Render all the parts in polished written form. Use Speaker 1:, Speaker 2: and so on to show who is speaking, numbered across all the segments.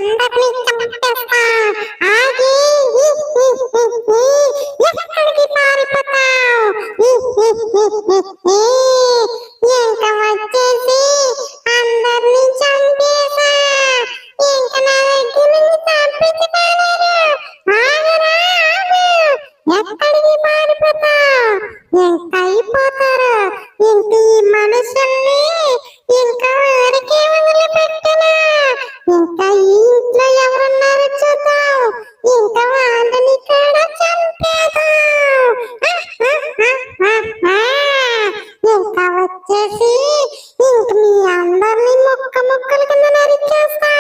Speaker 1: అందరినీ చంపేస్తా. ఆగి ఎక్కడికి పారిపోతావు? ఇంకా వచ్చేసి అందరినీ చంపేసా. ఇంకా నా దగ్గర నుంచి తప్పించుకోలేరు. ఆగరా ఆగు. ఎక్కడికి పారిపోతావు? ఇంకా అయిపోతారు. ఇంక ఈ మనుషుల్ని ఇంకా వాడికి వదిలిపెట్టనా? ఇంకా ఈ ఇంట్లో ఎవరున్నారో చూద్దాం. ఇంకా వాళ్ళని కూడా చంపేద్దాం. ఇంకా వచ్చేసి ఇంక మీ అందరినీ ముక్కలు కింద నరికేస్తా.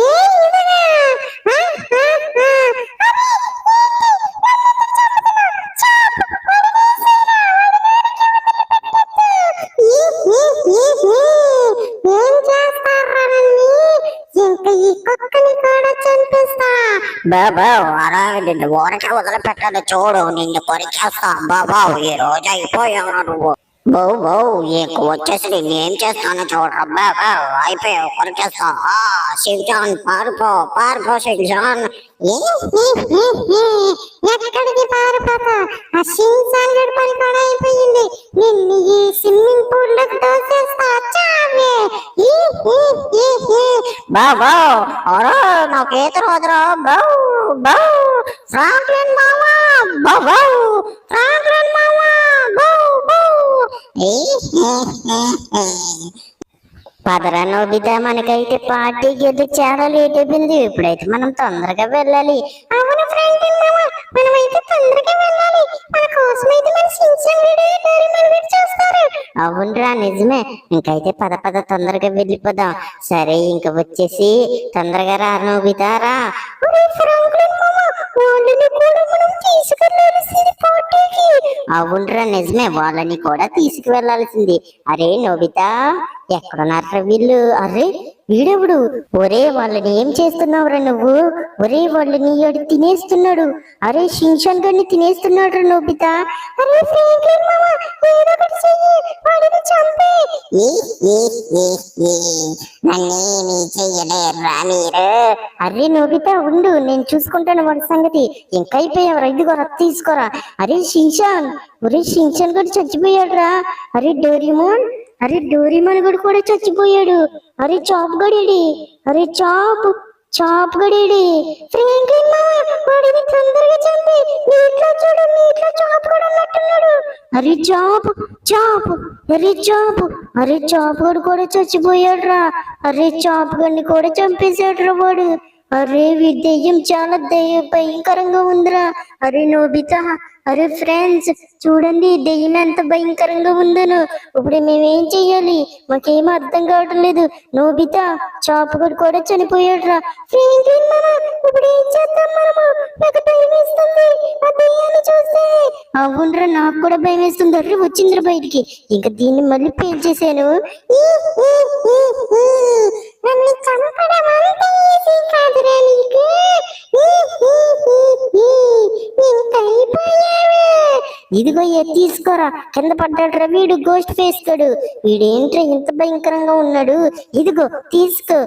Speaker 1: ఏ ఇదిగా ఏం చేస్తారని ఇంకా ఈ కుక్కని కూడా చంపిస్తా.
Speaker 2: బాబా నిన్ను ఊరకే వదిలిపెట్టాలి చూడు, నిన్ను కొరికేస్తా. బాబా ఈ రోజు అయిపోయావు నువ్వు. బావు ఇంక వచ్చేసి నేను ఏం చేస్తాను చూడరా. బాబా అయిపోయావు, కొరికేస్తా. శివజాన్ పారిపో శివజాన్.
Speaker 1: ఎక్కడికి పారిపోతా? ఆ షిన్చాన్ గడి పని కూడా అయిపోయింది. నిన్ను ఈ స్విమ్మింగ్ పూల్ లోకి దోసేస్తా. చావే.
Speaker 2: బాబా అరే నాకు ఈత రాదురా. బావు ఫ్రాంక్లిన్ మామా. బావు ఫ్రాంక్లిన్ మామా. పదరా నోబితా, మనకైతే పార్టీ గెలి చాలా లేట్ అయిపోయింది. ఇప్పుడైతే మనం తొందరగా వెళ్ళాలి.
Speaker 1: అవును ఫ్రాంక్లిన్ మామ, మనమైతే తొందరగా వెళ్ళాలి. మన కోసమైతే మన షిన్చాన్ గడి డోరేమాన్ వెయిట్ చేస్తారు.
Speaker 2: అవునరా నిజమే. ఇంకైతే పద తొందరగా వెళ్ళిపోదాం. సరే ఇంక వచ్చేసి తొందరగా రా నోబితా రా.
Speaker 1: ఫ్రాంక్లిన్ మామ, వాళ్ళని కూడా మనం తీసుకెళ్ళాల్సింది పార్టీకి.
Speaker 2: అవునరా నిజమే, వాళ్ళని కూడా తీసుకువెళ్లాల్సింది. అరే నోబితా ఎక్కడున్నారా వీళ్ళు? అరే వీడెవడు? ఒరే వాళ్ళని ఏం చేస్తున్నావురా నువ్వు? ఒరే వాళ్ళని ఏడు తినేస్తున్నాడు. అరే షిన్చాన్ గడిని తినేస్తున్నాడు రా నోబితా.
Speaker 1: అరే ఫ్రాంక్లిన్ మామ, ఏదో ఒకటి చెయ్యి, వాడిని చంపి.
Speaker 2: నన్నేమీ చెయ్యలేరురా మీరు. అరే నోబితా ఉండు, నేను చూసుకుంటాను వాడి సంగతి. ఇంకైపోయావరా, ఇదిగోరా తీసుకోరా. అరే షిన్చాన్, ఒరే షిన్చాన్ గడి చచ్చిపోయాడు రా. అరే డోరేమాన్ గడు కూడా చచ్చిపోయాడు. అరే చాప్ గడి. అరే చాప్ గడి.
Speaker 1: ఫ్రాంక్లిన్ మామ, వాడిని తొందరగా చంపి. నీటిలో చూడు, నీటిలో చాప్ కూడా ఉన్నట్టున్నాడు.
Speaker 2: అరే చాప్ గడు కూడా చచ్చిపోయాడు రా. అరే చాప్ గడిని కూడా చంపేశాడు రా వాడు. అరే వీడి దెయ్యం చాలా భయంకరంగా ఉందిరా. అరే నోబితా, అరే ఫ్రెండ్స్ చూడండి దెయ్యం ఎంత భయంకరంగా ఉందను. ఇప్పుడు మేమేం చెయ్యాలి? మాకేం అర్థం కావటం లేదు. నోబితా చాపగడు కూడా చనిపోయాడు రా.
Speaker 1: ఫ్రాంక్లిన్ మామ, ఇప్పుడు ఏం చేద్దాం మనము? నాకు భయం వేస్తుంది ఆ దెయ్యాన్ని చూస్తే.
Speaker 2: అవునరా నాకు కూడా భయం వేస్తుంది. అరే వచ్చిందిరా బయటికి. ఇంకా దీన్ని మళ్ళీ పేల్చేసాను.
Speaker 1: నన్ను చంపడం అంత ఈజీ కాదురా నీకు.
Speaker 2: ఇదిగో తీసుకోరా. కింద పడ్డాడురా వీడు, గోస్ట్ ఫేస్ తోడు. వీడేంట్రా ఇంత భయంకరంగా ఉన్నాడు? ఇదిగో తీసుకో.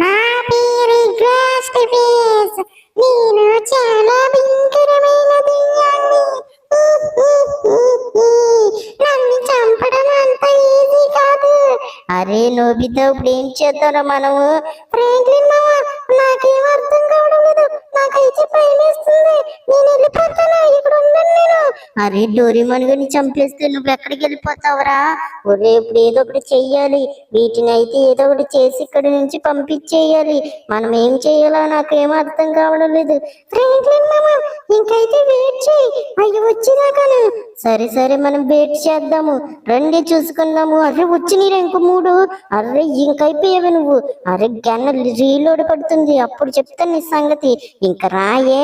Speaker 1: నా పేరు గోస్ట్ ఫేస్. నేను చాలా భయంకరమైన దెయ్యాన్ని. నన్ను చంపడం అంత ఈజీ కాదు.
Speaker 2: అరే నోబితా ఇప్పుడు ఏం చేద్దారా మనము?
Speaker 1: ఫ్రాంక్లిన్ మామ, నాకేం అర్థం కావడం లేదు. నాకైతే భయం వేస్తుంది. నేను వెళ్ళిపోతాను, ఇక్కడ ఉన్నాను నేను.
Speaker 2: అరే డోరేమాన్ గడిని చంపేస్తే నువ్వు ఎక్కడికి వెళ్ళిపోతావురా? ఒరే ఇప్పుడు ఏదో ఒకటి చెయ్యాలి. వీటిని అయితే ఏదో ఒకటి చేసి ఇక్కడి నుంచి పంపించేయాలి. మనం ఏం చెయ్యాలో నాకేం అర్థం కావడం లేదు.
Speaker 1: ఫ్రాంక్లిన్ మామ, ఇంకైతే వెయిట్ చేయి, అవి వచ్చినాకను.
Speaker 2: సరే మనం వెయిట్ చేద్దాము. రండి చూసుకుందాము. అరే వచ్చినీరా ఇంకో 3. అరే ఇంకైపోయావు నువ్వు. అరే గన్న రీలోడ్ పడుతుంది, అప్పుడు చెప్తాను నీ సంగతి. ఇంక రాయే.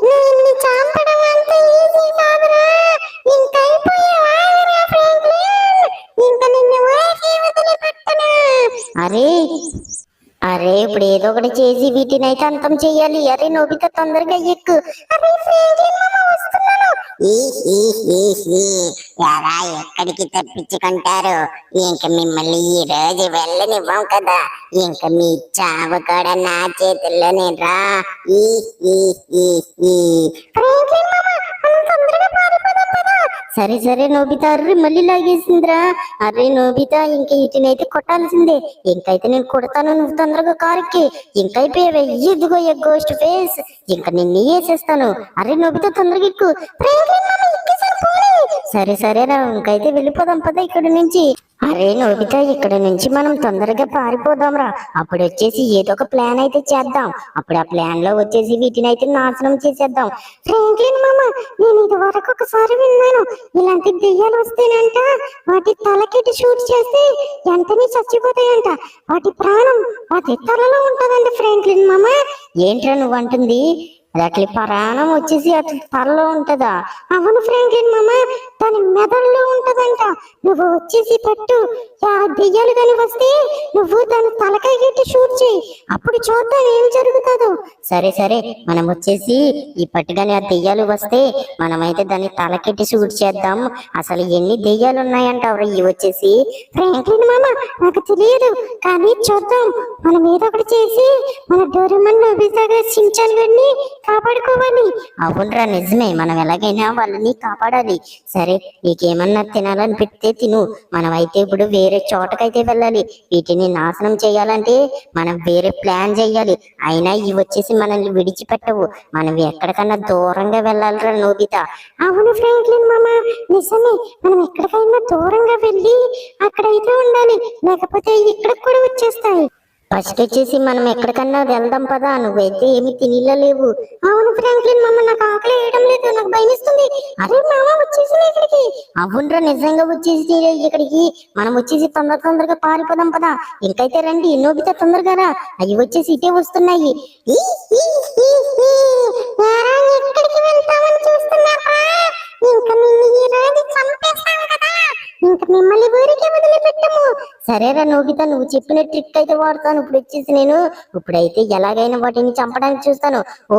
Speaker 1: నిన్ను చంపడం అంత ఈజీ కాదురా. ఇంకైపోయావా ఫ్రాంక్లిన్? ఇంక నిన్ను వదిలిపెట్టను.
Speaker 2: అరే ఇప్పుడు ఏదో ఒకటి చేసి వీటిని అయితే అంతం చెయ్యాలి. అరే నోబితా తొందరగా ఎక్కు.
Speaker 1: అరే ఫ్రాంక్లిన్ మామ, వస్తున్నాను. ఈ ఈ ఈ ఈ ఎలా ఎక్కడికి తప్పించుకుంటారు? ఇంక మిమ్మల్ని ఈ రోజు వెళ్ళనివ్వం కదా. ఇంక మీ చావు కూడా నా చేతుల్లోనే రా. ఈ ఈ ఈ ఈ ఫ్రాంక్లిన్ మామ, మనం తొందరగా పారిపోదాం పద.
Speaker 2: సరే సరే నోబితా, అర్రే మళ్ళీ లాగేసిందిరా. అరే నోబితా, ఇంక ఇటునైతే కొట్టాల్సిందే. ఇంకైతే నేను కొడతాను, నువ్వు తొందరగా కారుకి. ఇంకైపోయావే, ఇదిగో గోస్ట్ ఫేస్. ఇంక నిన్ను వేసేస్తాను. అరే నోబితా, తొందరగా ఎక్కు.
Speaker 1: ఫ్రాంక్లిన్ మామ ఎక్కేసాను, పోనీ.
Speaker 2: సరే సరేరా, ఇంకైతే వెళ్ళిపోదాం పద ఇక్కడ నుంచి. అరే నోబితా, ఇక్కడ నుంచి మనం తొందరగా పారిపోదాం రా. అప్పుడు వచ్చేసి ఏదో ఒక ప్లాన్ అయితే చేద్దాం. అప్పుడు ఆ ప్లాన్ లో వచ్చేసి వీటిని అయితే నాశనం చేసేద్దాం.
Speaker 1: ఫ్రాంక్లిన్ మామ, నేను ఇది వరకు ఒకసారి విన్నాను. ఇలాంటి దెయ్యాలు వస్తేనంట వాటి తలకెట్టి షూట్ చేస్తే వెంటనే చచ్చిపోతాయంట. వాటి ప్రాణం వాటి తలలో ఉంటదంట ఫ్రాంక్లిన్ మామ.
Speaker 2: ఏంట్రా నువ్వు అంటుంది? అట్లా ప్రాణం వచ్చేసి అట్లా తలలో ఉంటదా?
Speaker 1: అవును ఫ్రాంక్లిన్ మామ, దాని మెదడులో ఉంటదంట. నువ్వు వచ్చేసి పట్టు ఆ దెయ్యాలు కాని వస్తే నువ్వు దాని తలకాయ గట్టి షూట్ చేయి. అప్పుడు చూద్దాం ఏం జరుగుతుందో.
Speaker 2: సరే సరే, మనం వచ్చేసి ఈ పట్టుగానే ఆ దెయ్యాలు వస్తే మనమైతే దాన్ని తలకెట్టి షూట్ చేద్దాం. అసలు ఎన్ని దెయ్యాలు ఉన్నాయంటావు ఇవి వచ్చేసి?
Speaker 1: ఫ్రాంక్లిన్ మామ, నాకు తెలియదు, కానీ చూద్దాం. మనం ఏదో ఒకటి చేసి మన డోరేమాన్ నోబితా షించాన్ గడిని కాపాడుకోవాలి.
Speaker 2: అవునరా, నిజమే. మనం ఎలాగైనా వాళ్ళని కాపాడాలి. సరే, నీకేమన్నా తినాలని పెడితే తిను. మనమైతే ఇప్పుడు వేరే చోటకైతే వెళ్ళాలి. వీటిని నాశనం చేయాలంటే మనం వేరే ప్లాన్ చేయాలి. అయినా ఇవి వచ్చేసి మనల్ని విడిచిపెట్టవు. మనం ఎక్కడికన్నా దూరంగా వెళ్ళాలిరా నోబితా.
Speaker 1: అవును ఫ్రాంక్లిన్ మామ, నిజమే. మనం ఎక్కడికైనా దూరంగా వెళ్ళి అక్కడైతే ఉండాలి, లేకపోతే ఇక్కడికి కూడా వచ్చేస్తాయి.
Speaker 2: ఫస్ట్ వచ్చేసి మనం ఎక్కడికన్నా వెళ్దాం పదా. నువ్వైతే ఏమి తినలేవు.
Speaker 1: అవును ఫ్రాంక్లిన్ మామ, నాకు ఆకలి వేయడం లేదు, నాకు భయమిస్తుంది. అరే మామ, వచ్చేసి ఇక్కడికి.
Speaker 2: అవునరా, నిజంగా వచ్చేసి ఇక్కడికి. మనం వచ్చేసి తొందరగా పారిపోదాం పదా. ఇంకైతే రండి నోబితా, తొందరగా రా. అవి వచ్చేసి ఇటే వస్తున్నాయి.
Speaker 1: ఎక్కడికి వెళ్తామని చూస్తున్నారా? ఇంకా నిన్ను ఈ రోజు చంపేస్తాం కదా. ఇంకా మిమ్మల్ని ఊరికే వదిలిపెట్టము.
Speaker 2: సరేరా నోబితా, నువ్వు చెప్పిన ట్రిక్ అయితే వాడతాను. ఇప్పుడు వచ్చేసి నేను ఇప్పుడైతే ఎలాగైనా వాటిని చంపడానికి చూస్తాను. ఓ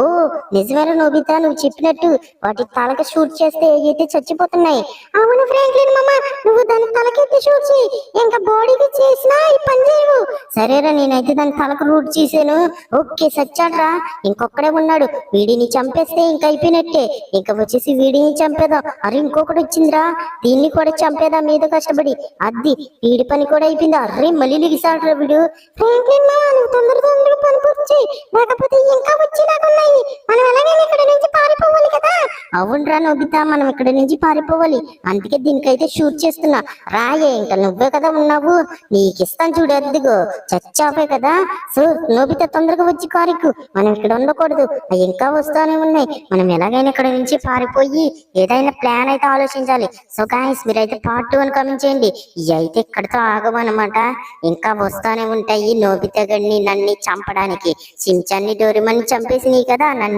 Speaker 2: నిజమేరా నోబితా, నువ్వు చెప్పినట్టు వాటి తలకి షూట్ చేస్తే అయితే చచ్చిపోతున్నాయి.
Speaker 1: అవును ఫ్రాంక్లిన్ మామ, నువ్వు దాని తలకెత్తి షూట్ చేయి. ఇంకా బాడీకి చేసినా ఈ పని చేయవు.
Speaker 2: సరేరా, నేనైతే దాని తలకు రూట్ చేశాను. ఓకే, సచ్చాడ్రా. ఇంకొక్కడే ఉన్నాడు. వీడిని చంపేస్తే ఇంక అయిపోయినట్టే. ఇంకా వచ్చేసి వీడిని చంపేద్దాం. అరే ఇంకొకటి వచ్చిందిరా, దీన్ని కూడా చంపేద్దాం మీద కష్టపడి. అది వీడి పని కూడా అయిపోయింది. అర్రే మళ్ళీ లిగిసాడురా వీడు.
Speaker 1: ఫ్రాంక్లిన్ మామ, నువ్వు తొందరగా పని పూర్తి చేయి, లేకపోతే ఇంకా వచ్చేలాగున్నాయి. మనం ఎలాగైనా ఇక్కడ నుంచి పారిపోవాలి కదా.
Speaker 2: అవునరా నోబితా, మనం ఇక్కడ నుంచి పారిపోవాలి. అందుకే దీనికైతే షూట్ చేస్తున్నా. రాయే, ఇంకా నువ్వే కదా ఉన్నావు, నీకు ఇస్తాను చూడు. అద్దిగో చచ్చాపే కదా. సో నోబితా, తొందరగా వచ్చి కారుకు. మనం ఇక్కడ ఉండకూడదు, అవి ఇంకా వస్తానే ఉన్నాయి. మనం ఎలాగైనా ఇక్కడ నుంచి పారిపోయి ఏదైనా ప్లాన్ అయితే ఆలోచించాలి. సో గాయ్స్, మీరైతే పార్ట్ 2 అని కామెంట్ చేయండి. ఇవి అయితే ఇక్కడితో ఆగమన్నమాట. ఇంకా వస్తానే ఉంటాయి. నోబితా గడిని నన్ను చంపడానికి. షించాన్ని డోరేమాన్ని చంపేసినాయి కదా నన్ను.